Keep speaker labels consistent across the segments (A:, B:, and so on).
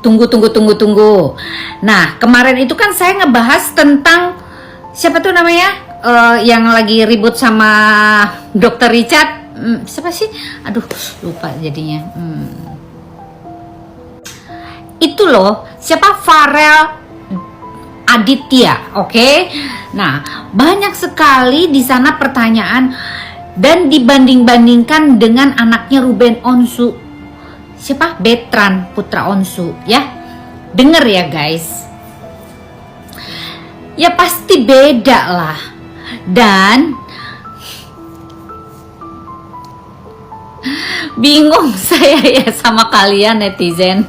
A: Tunggu. Nah, kemarin itu kan saya ngebahas tentang siapa tuh namanya? Yang lagi ribut sama Dokter Richard. Siapa sih? Aduh, lupa jadinya. Itu loh, siapa? Farel Aditya, oke? Nah, banyak sekali di sana pertanyaan dan dibanding-bandingkan dengan anaknya Ruben Onsu. Siapa? Bertrand putra Onsu, ya. Dengar ya guys. Ya pasti beda lah. Dan bingung saya ya sama kalian netizen.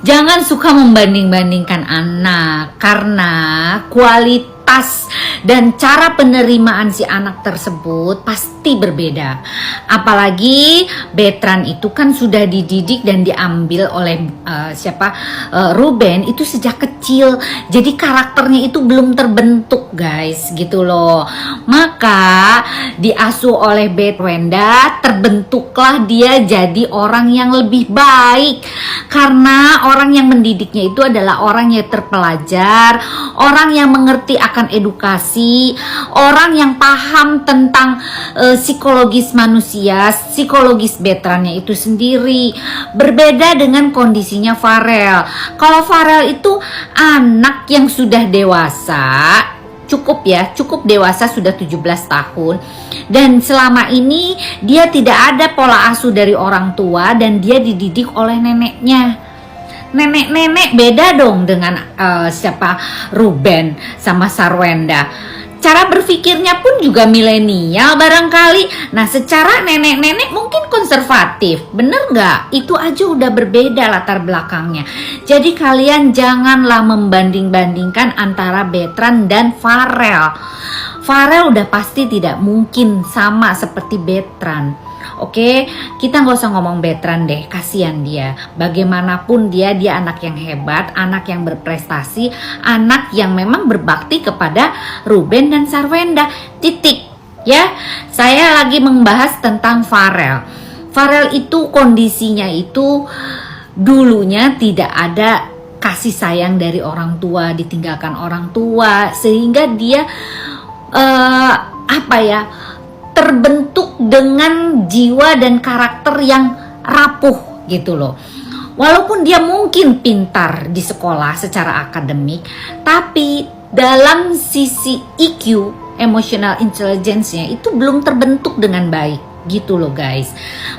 A: Jangan suka membanding-bandingkan anak, karena kualitas dan cara penerimaan si anak tersebut pasti berbeda. Apalagi Bertrand itu kan sudah dididik dan diambil oleh Ruben itu sejak kecil. Jadi karakternya itu belum terbentuk guys, gitu loh. Maka diasuh oleh Bertrand, terbentuklah dia jadi orang yang lebih baik. Karena orang yang mendidiknya itu adalah orang yang terpelajar, orang yang mengerti akan edukasi, orang yang paham tentang psikologis manusia, psikologis Bertrandnya itu sendiri. Berbeda dengan kondisinya Farel. Kalau Farel itu anak yang sudah dewasa, cukup dewasa, sudah 17 tahun, dan selama ini dia tidak ada pola asuh dari orang tua dan dia dididik oleh neneknya. Nenek beda dong dengan Ruben sama Sarwenda. Cara berpikirnya pun juga milenial barangkali. Nah, secara nenek mungkin konservatif, bener nggak? Itu aja udah berbeda latar belakangnya. Jadi kalian janganlah membanding-bandingkan antara Bertrand dan Farel. Farel udah pasti tidak mungkin sama seperti Bertrand. Oke, kita nggak usah ngomong Bertrand deh, kasihan dia. Bagaimanapun dia anak yang hebat, anak yang berprestasi, anak yang memang berbakti kepada Ruben dan Sarwenda. Titik. Ya, saya lagi membahas tentang Farel. Farel itu kondisinya itu dulunya tidak ada kasih sayang dari orang tua, ditinggalkan orang tua, sehingga dia terbentuk dengan jiwa dan karakter yang rapuh gitu loh. Walaupun dia mungkin pintar di sekolah secara akademik, tapi dalam sisi EQ, emotional intelligence-nya itu belum terbentuk dengan baik gitu loh guys.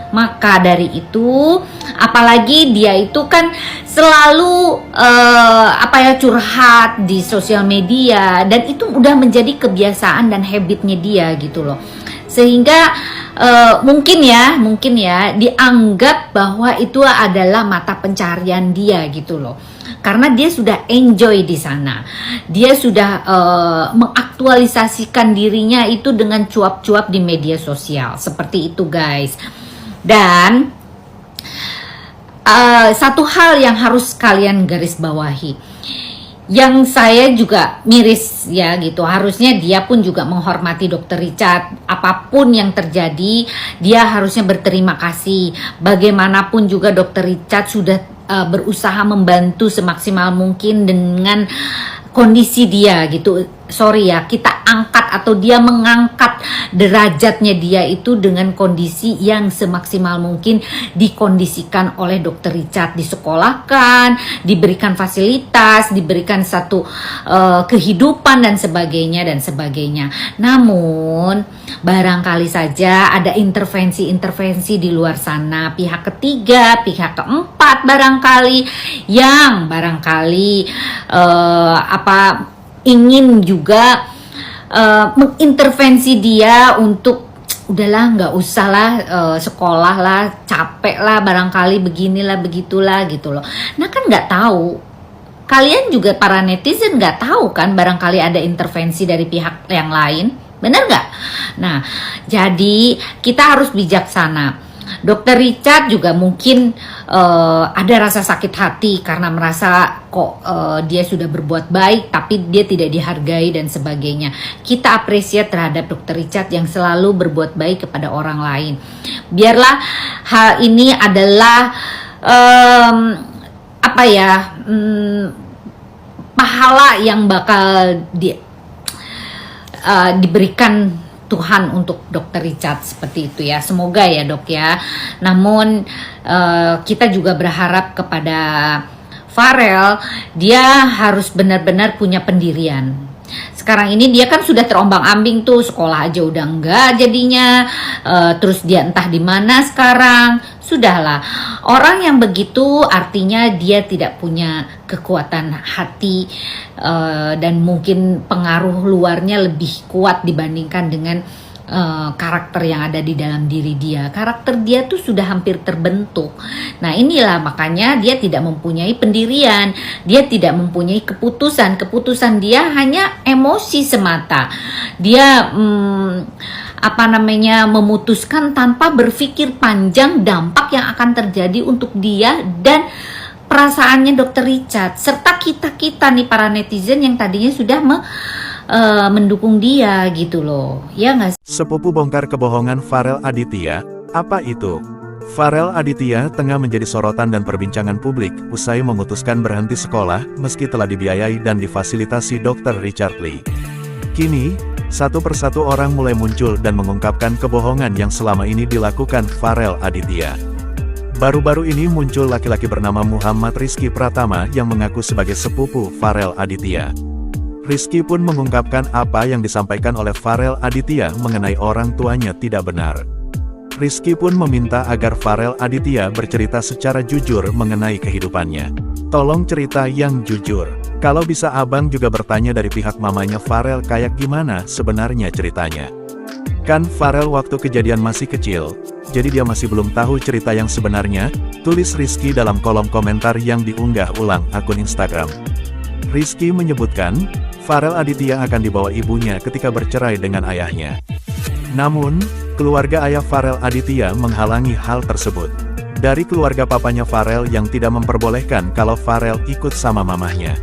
A: Maka dari itu, apalagi dia itu kan selalu curhat di sosial media, dan itu udah menjadi kebiasaan dan habitnya dia gitu loh. Sehingga mungkin ya dianggap bahwa itu adalah mata pencarian dia gitu loh. Karena dia sudah enjoy di sana. Dia sudah mengaktualisasikan dirinya itu dengan cuap-cuap di media sosial. Seperti itu guys. Dan satu hal yang harus kalian garis bawahi, yang saya juga miris ya gitu, harusnya dia pun juga menghormati Dokter Richard. Apapun yang terjadi, dia harusnya berterima kasih. Bagaimanapun juga Dokter Richard sudah berusaha membantu semaksimal mungkin dengan kondisi dia gitu. Sorry ya, kita angkat atau dia mengangkat derajatnya dia itu dengan kondisi yang semaksimal mungkin dikondisikan oleh Dokter Richard, disekolahkan, diberikan fasilitas, diberikan satu kehidupan dan sebagainya. Namun barangkali saja ada intervensi di luar sana, pihak ketiga, pihak keempat barangkali yang ingin juga mengintervensi dia untuk udahlah nggak usah lah sekolah lah, capek lah barangkali, beginilah begitulah gitu loh. Nah kan nggak tahu, kalian juga para netizen nggak tahu kan, barangkali ada intervensi dari pihak yang lain, bener nggak? Nah jadi kita harus bijaksana. Dokter Richard juga mungkin ada rasa sakit hati karena merasa kok dia sudah berbuat baik tapi dia tidak dihargai dan sebagainya. Kita apresiasi terhadap Dokter Richard yang selalu berbuat baik kepada orang lain. Biarlah hal ini adalah em, apa ya, pahala yang bakal diberikan Tuhan untuk Dr. Richard seperti itu ya. Semoga ya dok ya. Namun kita juga berharap kepada Farel, dia harus benar-benar punya pendirian. Sekarang ini dia kan sudah terombang-ambing tuh, sekolah aja udah enggak jadinya, terus dia entah di mana sekarang. Sudahlah, orang yang begitu artinya dia tidak punya kekuatan hati, dan mungkin pengaruh luarnya lebih kuat dibandingkan dengan karakter yang ada di dalam diri dia. Karakter dia tuh sudah hampir terbentuk. Nah inilah makanya dia tidak mempunyai pendirian, dia tidak mempunyai keputusan dia hanya emosi semata. Dia memutuskan tanpa berpikir panjang dampak yang akan terjadi untuk dia dan perasaannya Dr. Richard serta kita nih para netizen yang tadinya sudah mendukung dia gitu loh, ya nggak sih?
B: Sepupu bongkar kebohongan Farel Aditya, apa itu? Farel Aditya tengah menjadi sorotan dan perbincangan publik usai memutuskan berhenti sekolah meski telah dibiayai dan difasilitasi Dr. Richard Lee. Kini, satu persatu orang mulai muncul dan mengungkapkan kebohongan yang selama ini dilakukan Farel Aditya. Baru-baru ini muncul laki-laki bernama Muhammad Rizky Pratama yang mengaku sebagai sepupu Farel Aditya. Rizky pun mengungkapkan apa yang disampaikan oleh Farel Aditya mengenai orang tuanya tidak benar. Rizky pun meminta agar Farel Aditya bercerita secara jujur mengenai kehidupannya. Tolong cerita yang jujur. Kalau bisa abang juga bertanya dari pihak mamanya Farel kayak gimana sebenarnya ceritanya. Kan Farel waktu kejadian masih kecil, jadi dia masih belum tahu cerita yang sebenarnya, tulis Rizky dalam kolom komentar yang diunggah ulang akun Instagram. Rizky menyebutkan, Farel Aditya akan dibawa ibunya ketika bercerai dengan ayahnya. Namun, keluarga ayah Farel Aditya menghalangi hal tersebut. Dari keluarga papanya Farel yang tidak memperbolehkan kalau Farel ikut sama mamahnya.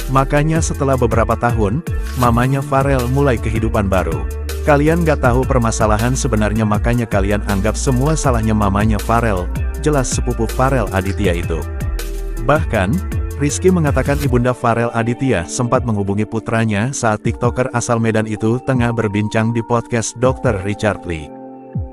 B: Makanya setelah beberapa tahun, mamanya Farel mulai kehidupan baru. Kalian gak tahu permasalahan sebenarnya makanya kalian anggap semua salahnya mamanya Farel, jelas sepupu Farel Aditya itu. Bahkan, Rizky mengatakan ibunda Farel Aditya sempat menghubungi putranya saat TikToker asal Medan itu tengah berbincang di podcast Dr. Richard Lee.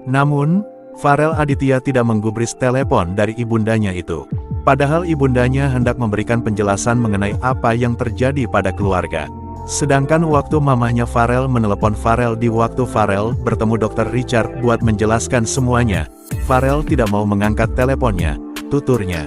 B: Namun, Farel Aditya tidak menggubris telepon dari ibundanya itu. Padahal ibundanya hendak memberikan penjelasan mengenai apa yang terjadi pada keluarga. Sedangkan waktu mamahnya Farel menelepon Farel di waktu Farel bertemu Dr. Richard buat menjelaskan semuanya, Farel tidak mau mengangkat teleponnya, tuturnya.